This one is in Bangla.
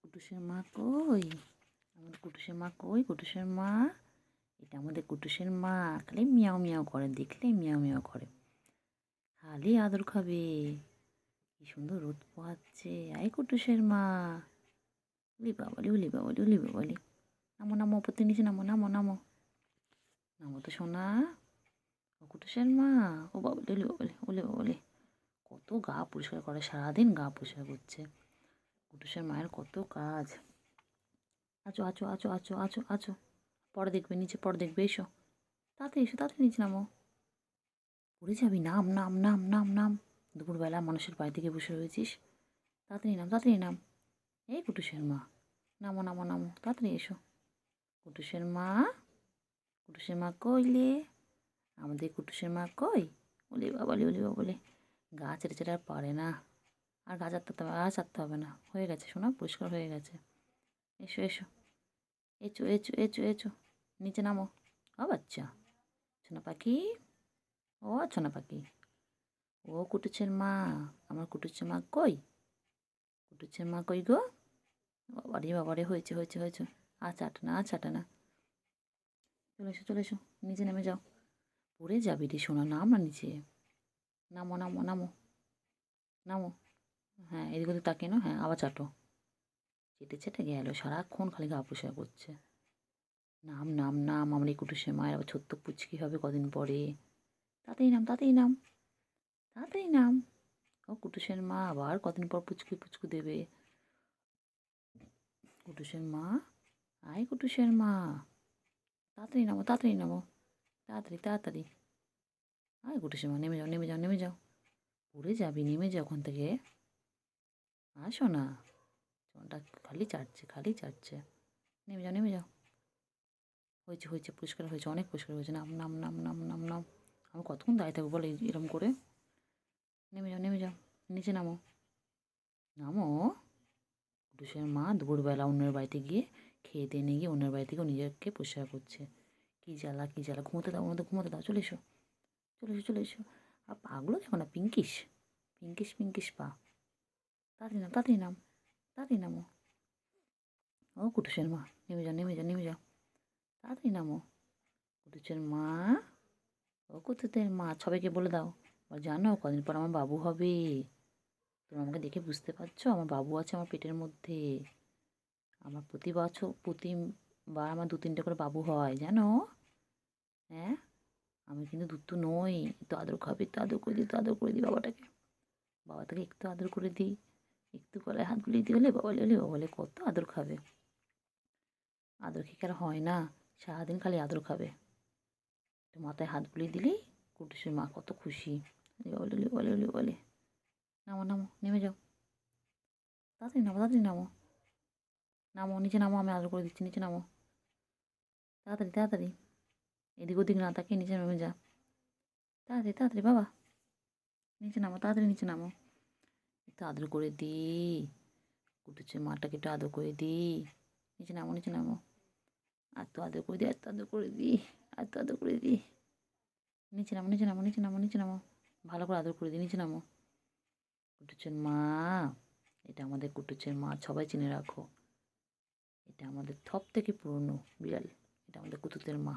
কুটুসের মা কই? আমাদের কুটুসের মা কই? কুটুসের মা, এটা আমাদের কুটুসের মা। খালি মিয়াও মিয়াও করে, দেখলেই মিয়াও মিয়াও করে, খালি আদর খাবে। কি সুন্দর রোদ পোহাচ্ছে। আই কুটুসের মা, উলি বাবালি উলি বাবালি উলি বাবালি। নামো নামো, উপর থেকে নিচে নামো, নামো নামো, নামো তো সোনা। ও কুটুসের মা, ও বাবালি উলি বাবালি উলি বাবালি। কত গা পরিষ্কার করে, সারাদিন গা পরিষ্কার করছে। কুটুসের মায়ের কত কাজ। আচো আচো আচো আচো আচো আচো, পরে দেখবে, নিচে পরে দেখবে। এসো তাড়াতাড়ি, এসো তাড়াতাড়ি, নিচে নামো। পড়ে যাবি, নাম নাম নাম নাম নাম। দুপুরবেলা মানুষের বাড়ি থেকে বসে রয়েছিস, তাড়াতাড়ি নাম, তাড়াতাড়ি নাম। এই কুটুসের মা, নামো নামো নামো, তাড়াতাড়ি এসো। কুটুসের মা, কুটুসের মা কইলে? আমাদের কুটুসের মা কই? ওলে বাবালে ওলে বাবালে, গা ছেড়ে ছেড়ে আর পারে না। আর গা চাটতে হবে, আর চাটতে হবে না, হয়ে গেছে সোনা, পরিষ্কার হয়ে গেছে। এসো এসো, এচো এচো এচো এচো, নিচে নামো। ও বাচ্চা সোনা পাখি, ও সোনা পাখি, ও কুটুসের মা, আমার কুটুসের মা কই? কুটুসের মা কই গো? বাবারে বাবারে, হয়েছে হয়েছে হয়েছে, আর চাটে না, আর চাটে না। চলে এসো চলে এসো, নিচে নেমে যাও। পড়ে যাবি রে সোনা, নাম না নিচে। নামো নামো নামো নামো। হ্যাঁ, এদিক ওদিক তাকিয়ে নাও, হ্যাঁ আবার চাটো। চেটে চেটে গেলো, সারাক্ষণ খালি গা পরিষ্কার করছে। নাম নাম নাম, আমার এই কুটুসের মায়ের আবার ছোট্ট পুচকি হবে কদিন পরে। তাড়াতাড়ি নাম, তাড়াতাড়ি নাম, তাড়াতাড়ি নাম। ও কুটুসের মা আবার কদিন পর পুচকি পুচকু দেবে। কুটুসের মা, আয় কুটুসের মা, তাড়াতাড়ি নামো, তাড়াতাড়ি নামো, তাড়াতাড়ি তাড়াতাড়ি। আয় কুটুসের মা, নেমে যাও নেমে যাও নেমে যাও। পড়ে যাবি, নেমে যাও ওখান থেকে। আসো না, চোনটা খালি চাটছে, খালি চাটছে। নেমে যাও নেমে যাও। হয়েছে হয়েছে, পরিষ্কার হয়েছে, অনেক পরিষ্কার হয়েছে। নাম নাম নাম নাম নাম নাম। আমি কতক্ষণ দাঁড়িয়ে থাকবো বলে এরম করে। নেমে যাও নেমে যাও, নিচে নামো, নামো। কুটুসের মা দুপুরবেলা অন্যের বাড়িতে গিয়ে খেয়ে দিয়ে নিয়ে গিয়ে অন্যের বাড়ি থেকেও নিজেকে পরিষ্কার করছে। কী জ্বালা কী জ্বালা, ঘুমোতে দাও, ওনাদের ঘুমোতে দাও, চলে এসো চলে এসো চলে এসো। আর পাগুলো দেখো না, পিঙ্কিশ পিঙ্কিশ পিঙ্কিশ পা। তাড়াতাড়ি নাম, তাড়াতাড়ি নাম, তাড়াতাড়ি নামো। ও কুটুসের মা, নেমে যাও নেমে যাও নেমে যাও, তাড়াতাড়ি নামো। কুটুসের মা, ও কুটুসের মা, সবাইকে বলে দাও, জানো কদিন পর আমার বাবু হবে। তুমি আমাকে দেখে বুঝতে পারছো, আমার বাবু আছে আমার পেটের মধ্যে। আমার প্রতিবার আমার 2-3টে করে বাবু হয় জানো। হ্যাঁ, আমি কিন্তু দুধ নই, একটু আদর খাবে, একটু আদর করে দিই, একটু আদর করে দিই বাবাটাকে। বাবাটাকে একটু আদর করে দিই, একটু গলায় হাত বুলিয়ে দিই, হলে বাবা হলে বাবা হলে, কত আদর খাবে। আদর খেয়ে আর হয় না, সারাদিন খালি আদর খাবে। একটু মাথায় হাত বুলিয়ে দিলেই কুটুসের মা কত খুশি। বলে বলে বলে বলে, নামো নামো, নেমে যাও, তাড়াতাড়ি নামো, তাড়াতাড়ি নামো, নামো নিচে নামো, আমি আদর করে দিচ্ছি, নিচে নামো, তাড়াতাড়ি তাড়াতাড়ি। এদিক ওদিক না তাকিয়ে নিচে নেমে যা, তাড়াতাড়ি তাড়াতাড়ি বাবা, নিচে নামো, তাড়াতাড়ি নিচে নামো। একটু আদর করে দিই, কুটুসের মাটাকে একটু আদর করে দিই, নিচে নামো নিচে নামো। আর তো আদর করে দিই, আর তো আদর করে দিই, আর তো আদর করে দিই। নিচে নামো নিচে নামো নিচে নামো নিচে নামো, ভালো করে আদর করে দিই, নিচে নামো। কুটুসের মা, এটা আমাদের কুটুসের মা, সবাই চিনে রাখো। এটা আমাদের সব থেকে পুরনো বিড়াল, এটা আমাদের কুতুতের মা।